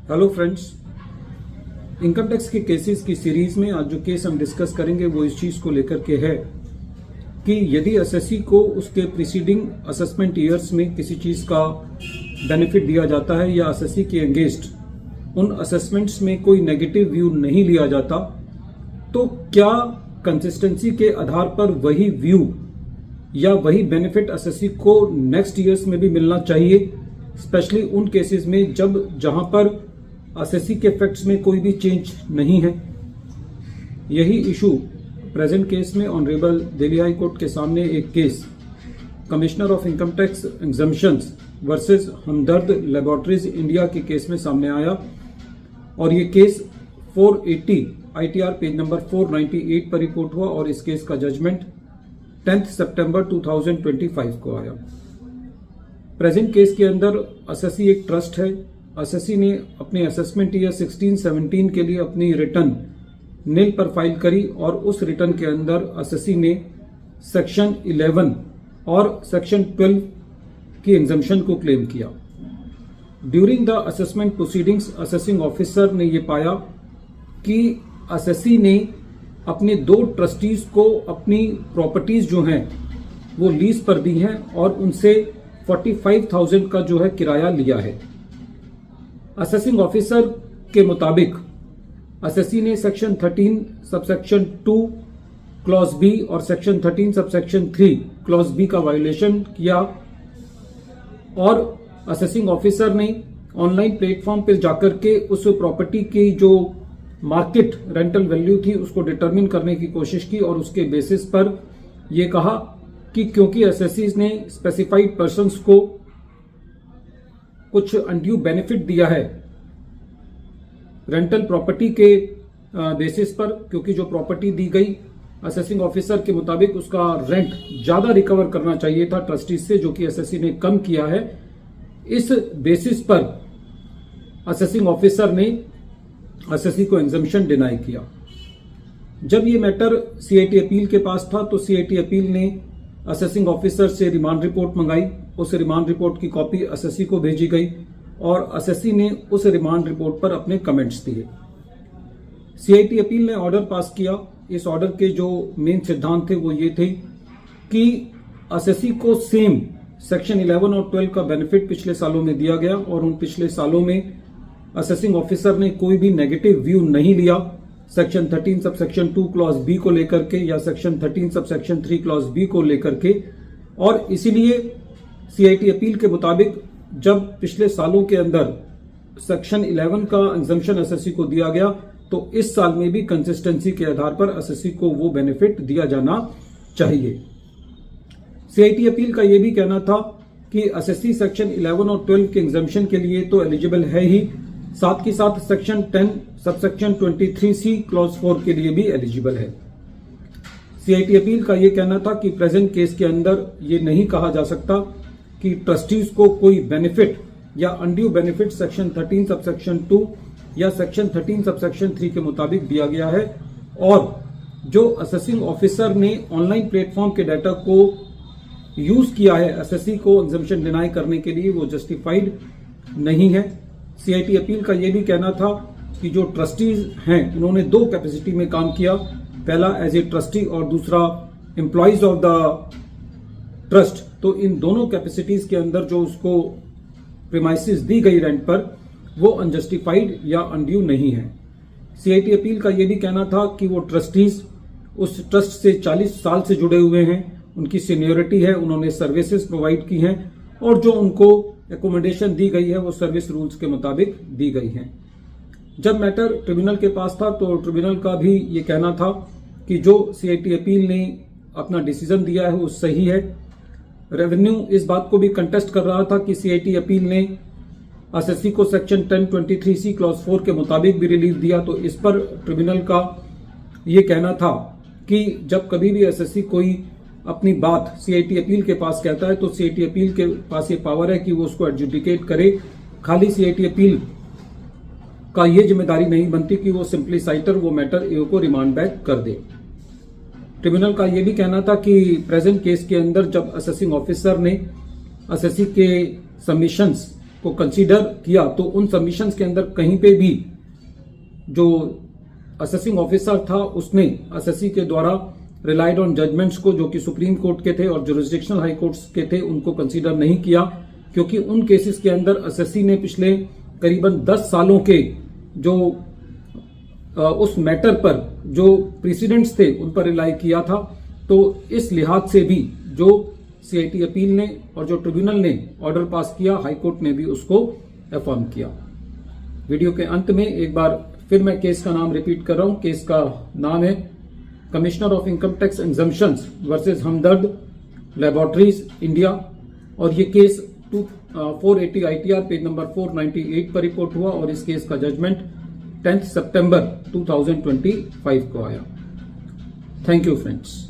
Hello friends, income tax के cases की series में आज जो केस हम डिस्कस करेंगे वो इस चीज को लेकर के है कि यदि एसएससी को उसके प्रीसीडिंग असेसमेंट ईयर्स में किसी चीज का बेनिफिट दिया जाता है या एसएससी के अगेंस्ट उन असेसमेंट्स में कोई नेगेटिव व्यू नहीं लिया जाता, तो क्या कंसिस्टेंसी के आधार पर वही व्यू या वही बेनिफिट एसएससी को नेक्स्ट ईयर्स में भी मिलना चाहिए, स्पेशली उन केसेस में जहां पर एसएससी के फैक्ट्स में कोई भी चेंज नहीं है। यही इशू प्रेजेंट केस में ऑनरेबल दिल्ली हाई कोर्ट के सामने एक case commissioner of income tax exemptions versus Hamdard laboratories India के केस में सामने आया और ये केस 480 आईटीआर पेज नंबर 498 पर रिपोर्ट हुआ और इस केस का जजमेंट 10 सितंबर 2025 को आया। प्रेजेंट केस के अंदर एसएससी एक ट्रस्ट है। एसएससी ने अपने असेसमेंट ईयर 16-17 के लिए अपनी रिटर्न नील पर फाइल करी और उस रिटर्न के अंदर एसएससी ने सेक्शन 11 और सेक्शन 12 की एग्जम्पशन को क्लेम किया। During the assessment proceedings assessing officer ने यह पाया कि एसएससी ने अपने दो ट्रस्टीज को अपनी प्रॉपर्टीज जो हैं वो लीज पर दी हैं और उनसे 45,000 का जो है किराया लिया है। असेसिंग ऑफिसर के मुताबिक एसएससी ने सेक्शन 13 सबसेक्शन 2 क्लॉज बी और सेक्शन 13 सबसेक्शन 3 क्लॉज बी का वायोलेशन किया और असेसिंग ऑफिसर ने ऑनलाइन प्लेटफॉर्म पर जाकर के उस प्रॉपर्टी की जो मार्केट रेंटल वैल्यू थी उसको डिटरमिन करने की कोशिश की और उसके बेसिस पर यह कहा कि क्योंकि एसएससी ने स्पेसिफाइड पर्संस को कुछ अनड्यू बेनिफिट दिया है रेंटल प्रॉपर्टी के बेसिस पर, क्योंकि जो प्रॉपर्टी दी गई असेसिंग ऑफिसर के मुताबिक उसका रेंट ज्यादा रिकवर करना चाहिए था ट्रस्टीज से, जो कि एसएससी ने कम किया है। इस बेसिस पर असेसिंग ऑफिसर ने एसएससी को एग्जम्पशन डिनाई किया। जब ये मैटर सीआईटी अपील के पास था तो सीआईटी अपील ने असेसिंग ऑफिसर से रिमांड रिपोर्ट मंगाई। उस रिमांड रिपोर्ट की कॉपी एसएससी को भेजी गई और एसएससी ने उस रिमांड रिपोर्ट पर अपने कमेंट्स दिए। सीआईटी अपील ने ऑर्डर पास किया। इस ऑर्डर के जो मेन सिद्धांत थे वो ये थे कि एसएससी को सेम सेक्शन 11 और 12 का बेनिफिट पिछले सालों में दिया गया और उन पिछले सालों में असेसिंग ऑफिसर ने कोई भी नेगेटिव व्यू नहीं लिया सेक्शन 13 सबसेक्शन 2 क्लॉज बी को लेकर के या सेक्शन 13 सबसेक्शन 3 क्लॉज बी को लेकर के, और इसीलिए सीआईटी अपील के मुताबिक जब पिछले सालों के अंदर सेक्शन 11 का एग्जम्पशन एसएससी को दिया गया तो इस साल में भी कंसिस्टेंसी के आधार पर एसएससी को वो बेनिफिट दिया जाना चाहिए। सीआईटी अपील का यह भी कहना था कि एसएससी सेक्शन 11 और 12 के एग्जम्पशन के लिए तो एलिजिबल है ही, साथ के साथ सेक्शन 10 सबसेक्शन 23C क्लॉज 4 के लिए भी एलिजिबल है। सीआईटी अपील का यह कहना था कि प्रेजेंट केस के अंदर यह नहीं कहा जा सकता कि ट्रस्टीज को कोई बेनिफिट या अनड्यू बेनिफिट सेक्शन 13 सबसेक्शन 2 या सेक्शन 13 सबसेक्शन 3 के मुताबिक दिया गया है और जो असेसिंग ऑफिसर ने ऑनलाइन प्लेटफॉर्म के डाटा को यूज किया है एसएससी को एग्जम्पशन डिनाई करने के लिए वो जस्टिफाइड नहीं है। सीआईटी अपील का यह भी कहना था कि जो ट्रस्टीज हैं उन्होंने दो कैपेसिटी में काम किया, पहला एज ए ट्रस्टी और दूसरा एम्प्लॉइज ऑफ द ट्रस्ट। तो इन दोनों कैपेसिटीज के अंदर जो उसको प्रीमाइसेस दी गई रेंट पर वो अनजस्टिफाइड या अनड्यू नहीं है। सीआईटी अपील का यह भी कहना था कि वो ट्रस्टीज उस ट्रस्ट से 40 साल से जुड़े हुए हैं, उनकी सीनियरिटी है, उन्होंने सर्विसेज प्रोवाइड की हैं और जो उनको एकोमोडेशन दी गई है वो सर्विस रूल्स के मुताबिक दी गई है। जब मैटर ट्रिब्यूनल के पास था तो ट्रिब्यूनल का भी ये कहना था कि जो सीआईटी अपील ने अपना डिसीजन दिया है वो सही है। रेवेन्यू इस बात को भी कंटेस्ट कर रहा था कि सीआईटी अपील ने एसएससी को सेक्शन 1023C क्लॉज 4 के मुताबिक भी रिलीफ दिया, तो इस पर ट्रिब्यूनल का ये कहना था कि जब कभी भी एसएससी कोई अपनी बात सीआईटी अपील के पास कहता है तो सीआईटी अपील के पास ये पावर है कि वो उसको एडजुडिकेट करे। खाली सीआईटी अपील का ये जिम्मेदारी नहीं बनती कि वो सिंपली साइटर वो मैटर एओ को रिमांड बैक कर दे। ट्रिब्यूनल का यह भी कहना था कि प्रेजेंट केस के अंदर जब असेसिंग ऑफिसर ने एसएससी के सबमिशंस को कंसीडर किया तो उन सबमिशंस के अंदर कहीं पे भी जो असेसिंग ऑफिसर था उसने एसएससी के द्वारा रिलाइड ऑन जजमेंट्स को जो कि सुप्रीम कोर्ट के थे और जुरिस्डिक्शनल हाई कोर्ट्स के थे उनको कंसीडर नहीं किया, क्योंकि उन केसेस के अंदर एसएससी ने पिछले करीबन 10 सालों के जो उस मैटर पर जो प्रेसिडेंट्स थे उन पर रिलाई किया था। तो इस लिहाज से भी जो सीआईटी अपील ने और जो ट्रिब्यूनल ने ऑर्डर पास किया, हाई कोर्ट ने भी उसको अफर्म किया। वीडियो के अंत में एक बार फिर मैं केस का नाम रिपीट कर रहा हूं। केस का नाम है commissioner of income tax exemptions versus Hamdard laboratories India, और ये केस 480 ITR पेज नंबर 498 पर रिपोर्ट हुआ और इस केस का जजमेंट 10 सितंबर 2025 को आया। Thank you friends.